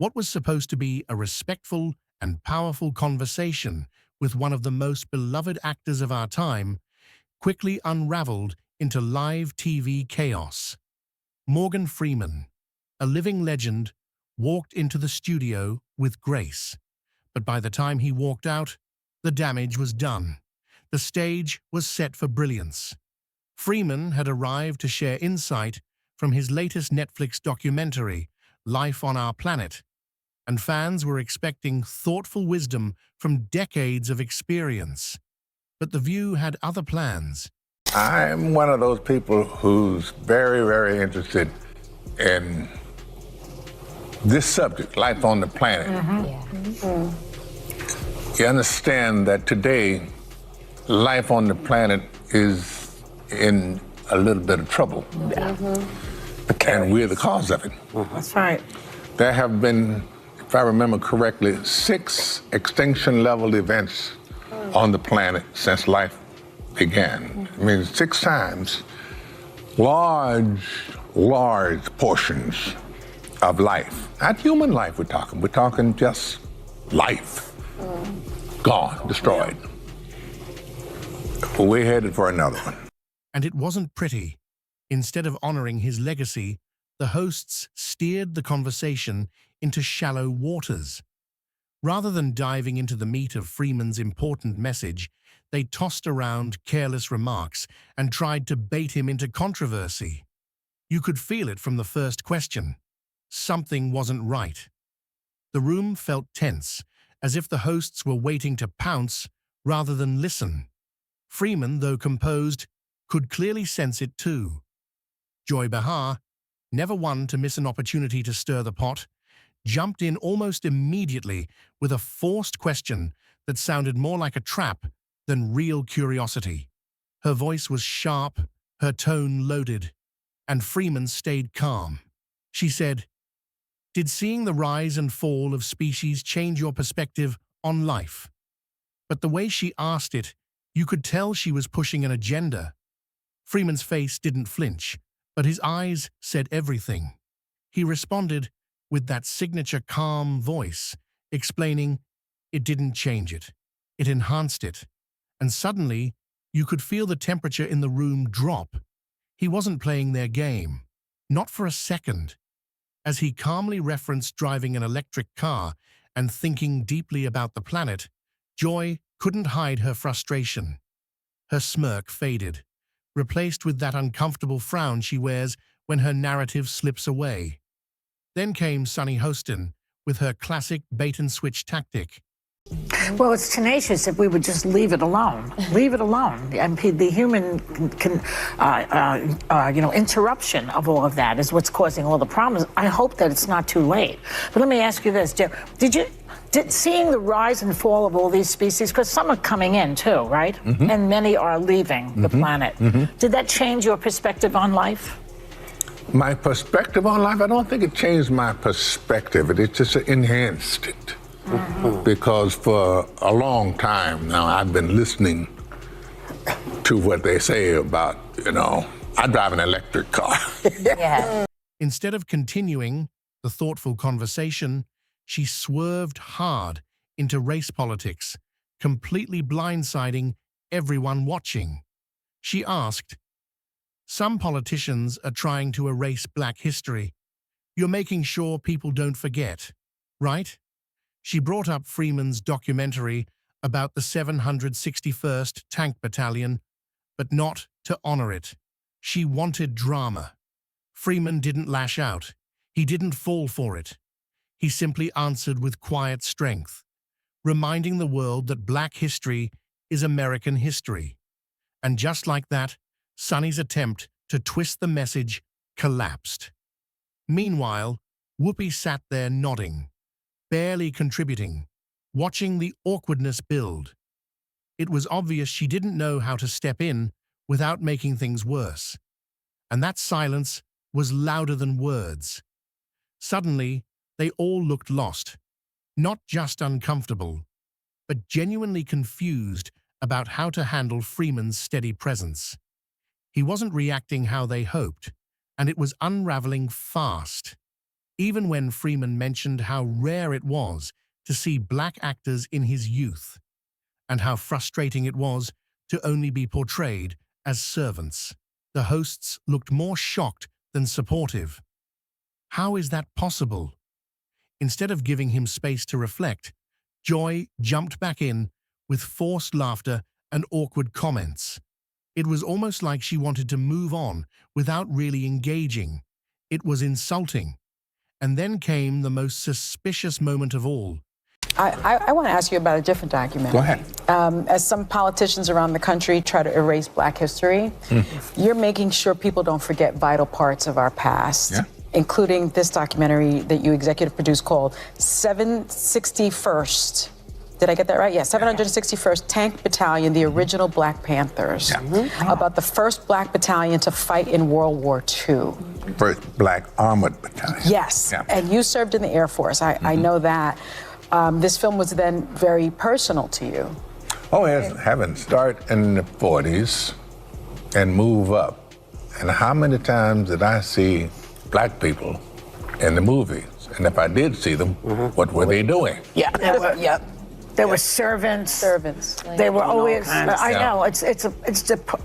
What was supposed to be a respectful and powerful conversation with one of the most beloved actors of our time quickly unraveled into live TV chaos. Morgan Freeman, a living legend, walked into the studio with grace. But by the time he walked out, the damage was done. The stage was set for brilliance. Freeman had arrived to share insight from his latest Netflix documentary, Life on Our Planet, and fans were expecting thoughtful wisdom from decades of experience. But The View had other plans. I'm one of those people who's very, very interested in this subject, life on the planet. You understand that today, life on the planet is in a little bit of trouble. And we're the cause of it. That's right. There have been, if I remember correctly, 6 extinction-level events on the planet since life began. I mean, 6 times. Large portions of life. Not human life we're talking. We're talking just life. Gone, destroyed. But we're headed for another one. And it wasn't pretty. Instead of honoring his legacy, the hosts steered the conversation into shallow waters. Rather than diving into the meat of Freeman's important message, they tossed around careless remarks and tried to bait him into controversy. You could feel it from the first question. Something wasn't right. The room felt tense, as if the hosts were waiting to pounce rather than listen. Freeman, though composed, could clearly sense it too. Joy Behar, never one to miss an opportunity to stir the pot, jumped in almost immediately with a forced question that sounded more like a trap than real curiosity. Her voice was sharp, her tone loaded, and Freeman stayed calm. She said, "Did seeing the rise and fall of species change your perspective on life?" But the way she asked it, you could tell she was pushing an agenda. Freeman's face didn't flinch, but his eyes said everything. He responded with that signature calm voice, explaining it didn't change it, it enhanced it. And suddenly, you could feel the temperature in the room drop. He wasn't playing their game, not for a second. As he calmly referenced driving an electric car and thinking deeply about the planet, Joy couldn't hide her frustration. Her smirk faded, replaced with that uncomfortable frown she wears when her narrative slips away. Then came Sunny Hostin with her classic bait-and-switch tactic. Well, it's tenacious if we would just leave it alone. Leave it alone. And the human interruption of all of that is what's causing all the problems. I hope that it's not too late. But let me ask you this, Jeff. Did seeing the rise and fall of all these species, because some are coming in too, right? And many are leaving the planet. Did that change your perspective on life? My perspective on life, I don't think it changed my perspective. It just enhanced it. Because for a long time now, I've been listening to what they say about, I drive an electric car. Instead of continuing the thoughtful conversation, she swerved hard into race politics, completely blindsiding everyone watching. She asked, "Some politicians are trying to erase Black history. You're making sure people don't forget, right?" She brought up Freeman's documentary about the 761st Tank Battalion, but not to honor it. She wanted drama. Freeman didn't lash out. He didn't fall for it. He simply answered with quiet strength, reminding the world that Black history is American history. And just like that, Sunny's attempt to twist the message collapsed. Meanwhile, Whoopi sat there nodding, barely contributing, watching the awkwardness build. It was obvious she didn't know how to step in without making things worse. And that silence was louder than words. Suddenly, they all looked lost, not just uncomfortable, but genuinely confused about how to handle Freeman's steady presence. He wasn't reacting how they hoped, and it was unraveling fast. even when Freeman mentioned how rare it was to see black actors in his youth, and how frustrating it was to only be portrayed as servants. The hosts looked more shocked than supportive. How is that possible? Instead of giving him space to reflect, Joy jumped back in with forced laughter and awkward comments. It was almost like she wanted to move on without really engaging. It was insulting. And then came the most suspicious moment of all. I want to ask you about a different documentary. Go ahead. As some politicians around the country try to erase Black history, you're making sure people don't forget vital parts of our past, including this documentary that you executive produced called 761st. Did I get that right? Yeah, 761st Tank Battalion, the original Black Panthers, about the first Black battalion to fight in World War II. First Black Armored Battalion. Yes, and you served in the Air Force. I know that. This film was then very personal to you. Oh, yes, having start in the 40s and move up. And how many times did I see black people in the movies? And if I did see them, what were they doing? There were servants. Servants. They were always. I know it's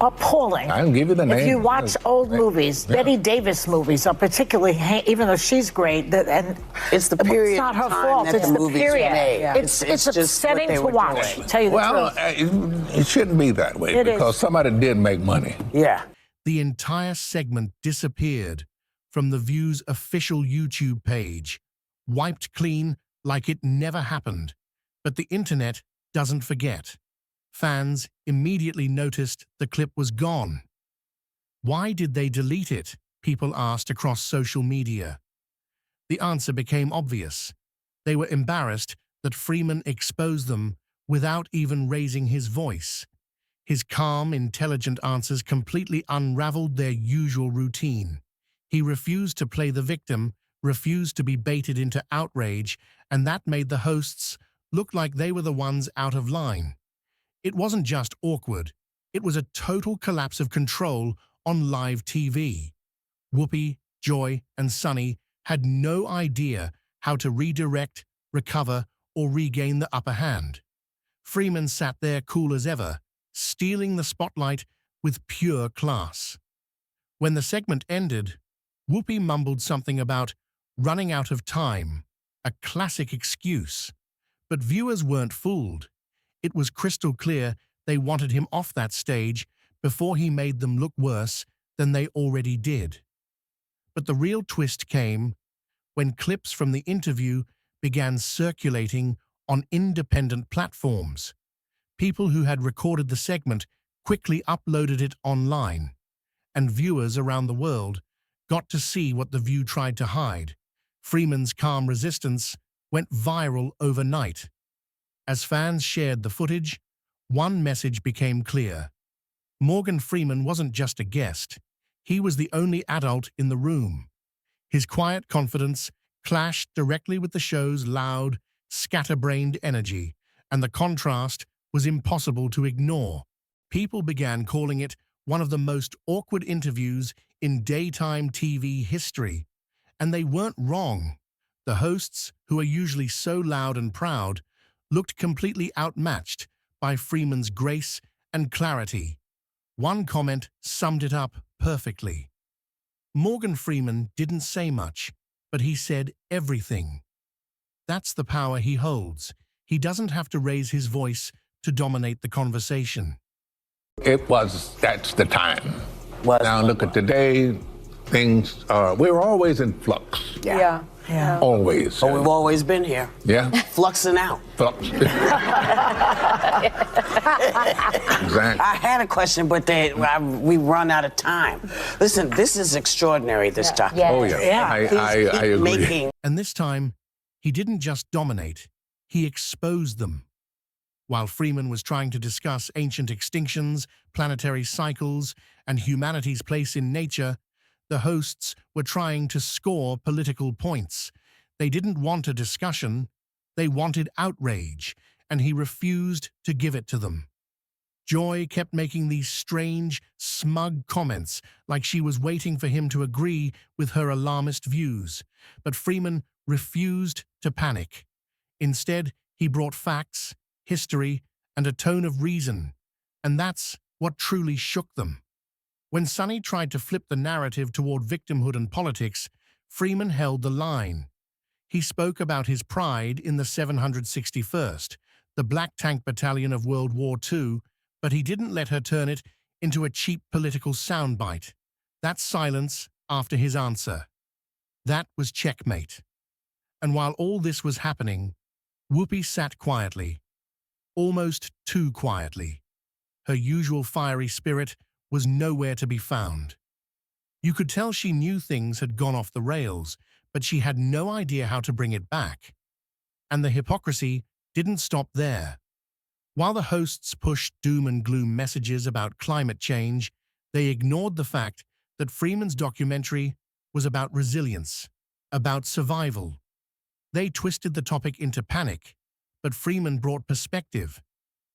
appalling. I can give you the name. If you watch old movies, Betty Davis movies are particularly, even though she's great, and it's the period. It's not her of time fault. that It's the the movies period. were made. It's upsetting to watch. Tell you the Well, truth. it shouldn't be that way because somebody did make money. Yeah. The entire segment disappeared from The View's official YouTube page, wiped clean like it never happened. But the internet doesn't forget. Fans immediately noticed the clip was gone. Why did they delete it? People asked across social media. The answer became obvious. They were embarrassed that Freeman exposed them without even raising his voice. His calm, intelligent answers completely unraveled their usual routine. He refused to play the victim, refused to be baited into outrage, and that made the hosts look like they were the ones out of line. It wasn't just awkward, it was a total collapse of control on live TV. Whoopi, Joy, and Sunny had no idea how to redirect, recover, or regain the upper hand. Freeman sat there cool as ever, stealing the spotlight with pure class. When the segment ended, Whoopi mumbled something about running out of time, a classic excuse. But viewers weren't fooled. It was crystal clear they wanted him off that stage before he made them look worse than they already did. But the real twist came when clips from the interview began circulating on independent platforms. People who had recorded the segment quickly uploaded it online, and viewers around the world got to see what The View tried to hide. Freeman's calm resistance went viral overnight. As fans shared the footage, one message became clear. Morgan Freeman wasn't just a guest. He was the only adult in the room. His quiet confidence clashed directly with the show's loud, scatterbrained energy, and the contrast was impossible to ignore. People began calling it one of the most awkward interviews in daytime TV history. And they weren't wrong. The hosts, who are usually so loud and proud, looked completely outmatched by Freeman's grace and clarity. One comment summed it up perfectly. Morgan Freeman didn't say much, but he said everything. That's the power he holds. He doesn't have to raise his voice to dominate the conversation. That's the time. Now look at today, things are, we're always in flux. Yeah. Always. But we've always been here. Yeah? Fluxing out. Flux. Exactly. I had a question, but we run out of time. Listen, this is extraordinary, this documentary. Oh, yeah. I agree. And this time, he didn't just dominate, he exposed them. While Freeman was trying to discuss ancient extinctions, planetary cycles, and humanity's place in nature, the hosts were trying to score political points. They didn't want a discussion, they wanted outrage, and he refused to give it to them. Joy kept making these strange, smug comments like she was waiting for him to agree with her alarmist views. But Freeman refused to panic. Instead, he brought facts, history, and a tone of reason. And that's what truly shook them. When Sonny tried to flip the narrative toward victimhood and politics, Freeman held the line. He spoke about his pride in the 761st, the Black Tank Battalion of World War II, but he didn't let her turn it into a cheap political soundbite. That silence after his answer. That was checkmate. And while all this was happening, Whoopi sat quietly, almost too quietly. Her usual fiery spirit was nowhere to be found. You could tell she knew things had gone off the rails, but she had no idea how to bring it back. And the hypocrisy didn't stop there. While the hosts pushed doom and gloom messages about climate change, they ignored the fact that Freeman's documentary was about resilience, about survival. They twisted the topic into panic, but Freeman brought perspective.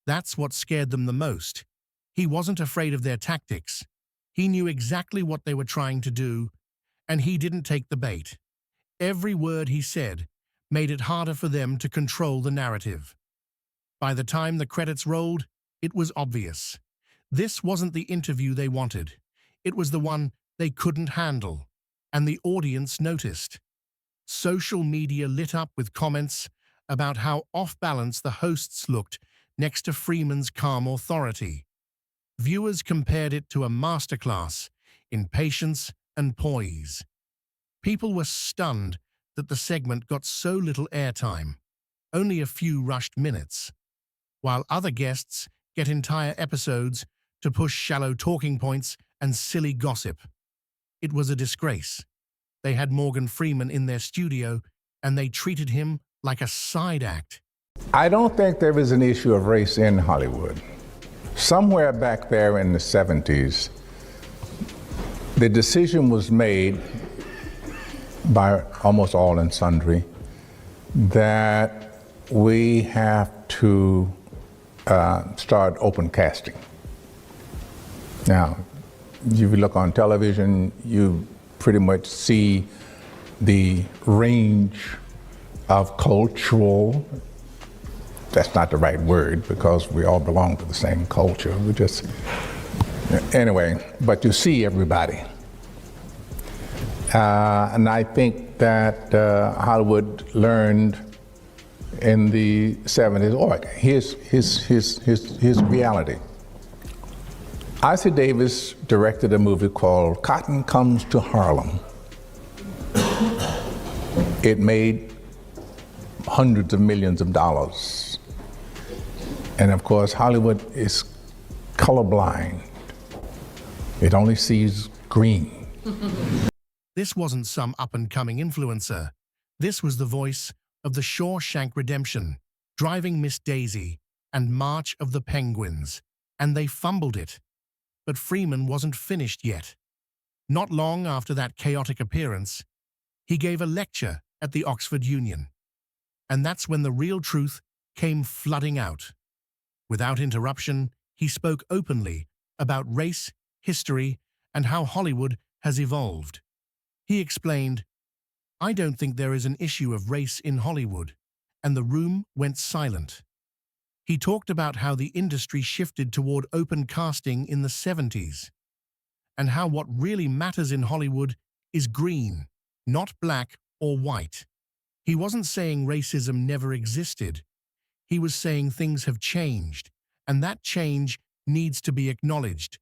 That's what scared them the most. He wasn't afraid of their tactics. He knew exactly what they were trying to do, and he didn't take the bait. Every word he said made it harder for them to control the narrative. By the time the credits rolled, it was obvious. This wasn't the interview they wanted. It was the one they couldn't handle, and the audience noticed. Social media lit up with comments about how off-balance the hosts looked next to Freeman's calm authority. Viewers compared it to a masterclass in patience and poise. People were stunned that the segment got so little airtime, only a few rushed minutes, while other guests get entire episodes to push shallow talking points and silly gossip. It was a disgrace. They had Morgan Freeman in their studio, and they treated him like a side act. I don't think there is an issue of race in Hollywood. Somewhere back there in the 70s, the decision was made by almost all and sundry that we have to start open casting. Now, if you look on television, you pretty much see the range of cultural, that's not the right word because we all belong to the same culture. We just, anyway, but you see everybody. And I think that Hollywood learned in the 70s, here's reality. Isaac Davis directed a movie called Cotton Comes to Harlem. It made hundreds of millions of dollars. And of course, Hollywood is colorblind. It only sees green. This wasn't some up-and-coming influencer. This was the voice of the Shawshank Redemption, Driving Miss Daisy, and March of the Penguins, and they fumbled it. But Freeman wasn't finished yet. Not long after that chaotic appearance, he gave a lecture at the Oxford Union. And that's when the real truth came flooding out. Without interruption, he spoke openly about race, history, and how Hollywood has evolved. He explained, "I don't think there is an issue of race in Hollywood," and the room went silent. He talked about how the industry shifted toward open casting in the 70s, and how what really matters in Hollywood is green, not black or white. He wasn't saying racism never existed. He was saying things have changed, and that change needs to be acknowledged.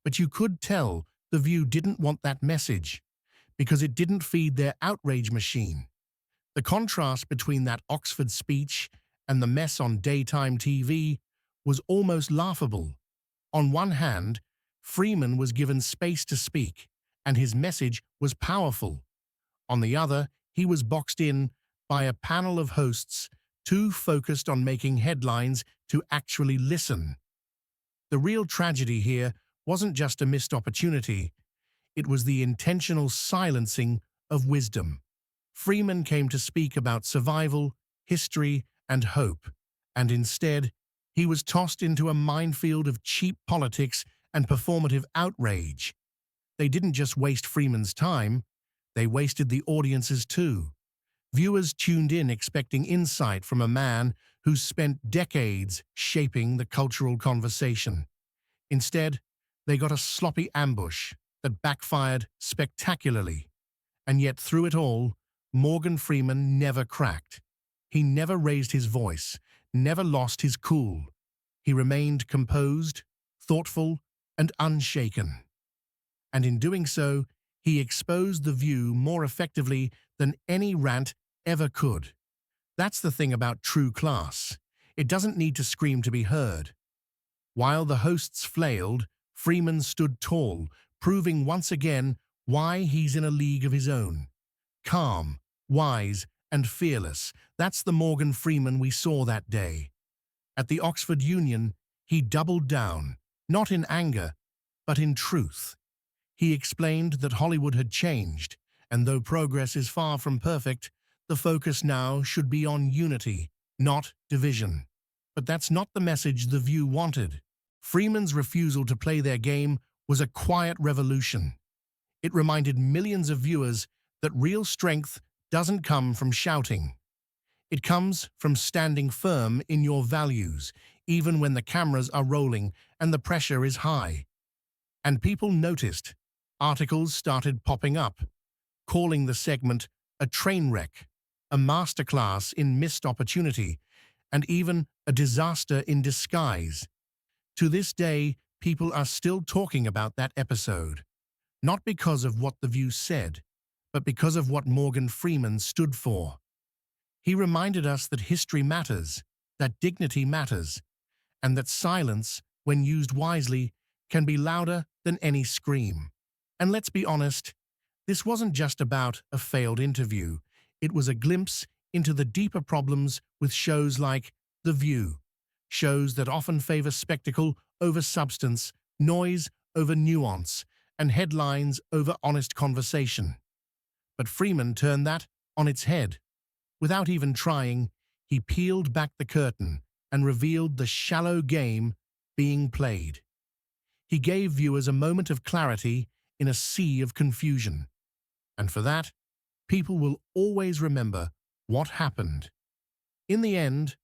But you could tell The View didn't want that message, because it didn't feed their outrage machine. The contrast between that Oxford speech and the mess on daytime TV was almost laughable. On one hand, Freeman was given space to speak, and his message was powerful. On the other, he was boxed in by a panel of hosts too focused on making headlines to actually listen. The real tragedy here wasn't just a missed opportunity. It was the intentional silencing of wisdom. Freeman came to speak about survival, history, and hope, and instead, He was tossed into a minefield of cheap politics and performative outrage. They didn't just waste Freeman's time, they wasted the audience's too. Viewers tuned in expecting insight from a man who's spent decades shaping the cultural conversation. Instead, they got a sloppy ambush that backfired spectacularly. And yet through it all, Morgan Freeman never cracked. He never raised his voice, never lost his cool. He remained composed, thoughtful, and unshaken. And in doing so, he exposed the view more effectively than any rant ever could. That's the thing about true class. It doesn't need to scream to be heard. While the hosts flailed, Freeman stood tall, proving once again why he's in a league of his own. Calm, wise, and fearless, that's the Morgan Freeman we saw that day. At the Oxford Union, he doubled down, not in anger, but in truth. He explained that Hollywood had changed, and though progress is far from perfect, the focus now should be on unity, not division. But that's not the message The View wanted. Freeman's refusal to play their game was a quiet revolution. It reminded millions of viewers that real strength doesn't come from shouting. It comes from standing firm in your values, even when the cameras are rolling and the pressure is high. And people noticed. Articles started popping up, calling the segment a train wreck, a masterclass in missed opportunity, and even a disaster in disguise. To this day, people are still talking about that episode, not because of what The View said, but because of what Morgan Freeman stood for. He reminded us that history matters, that dignity matters, and that silence, when used wisely, can be louder than any scream. And let's be honest, this wasn't just about a failed interview. It was a glimpse into the deeper problems with shows like The View, shows that often favor spectacle over substance, noise over nuance, and headlines over honest conversation. But Freeman turned that on its head. Without even trying, he peeled back the curtain and revealed the shallow game being played. He gave viewers a moment of clarity in a sea of confusion. And for that, people will always remember what happened. In the end,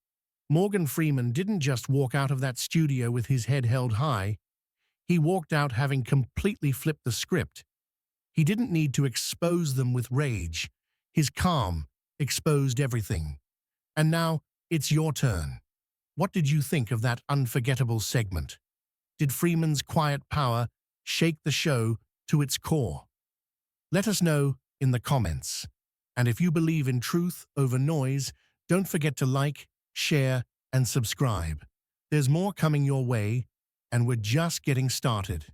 Morgan Freeman didn't just walk out of that studio with his head held high. He walked out having completely flipped the script. He didn't need to expose them with rage. His calm exposed everything. And now, it's your turn. What did you think of that unforgettable segment? Did Freeman's quiet power shake the show to its core? Let us know in the comments. And if you believe in truth over noise, don't forget to like, share, and subscribe. There's more coming your way, and we're just getting started.